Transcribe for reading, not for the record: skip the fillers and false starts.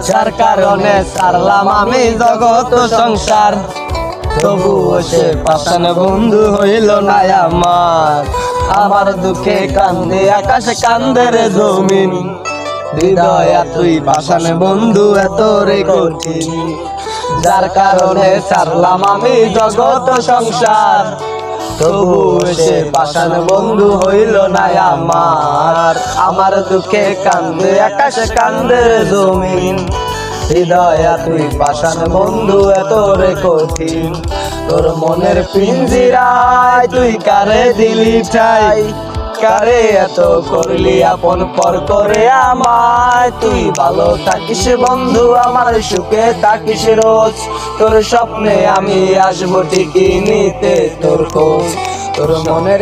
যার কারণে ছাড়লাম আমি জগৎ সংসার, তবুও সে পাষাণ বন্ধু হইল না আমার। আমার দুঃখে কান্দে আকাশ কান্দে রে জমিন, হৃদয় তুই পাষাণ বন্ধু এত রে কঠিন। যার কারণে ছাড়লাম আমি জগৎ সংসার, তবুও সে পাষাণ বন্ধু হইল না আমার। আমার দুঃখে কান্দে আকাশ কান্দে রে জমিন, হৃদয় তুই পাষাণ বন্ধু এত রে কঠিন। তোর মনের পিঞ্জিরায় তুই কারে দিলি ঠাই, কারে এত করলি আপন পর করে আমায়। তুই ভালো থাকিস বন্ধু আমার সুখে থাকিস রোজ, তোর স্বপ্নে আমি আসবো ঠিকই নিতে তোর খোঁজ। তোর মনের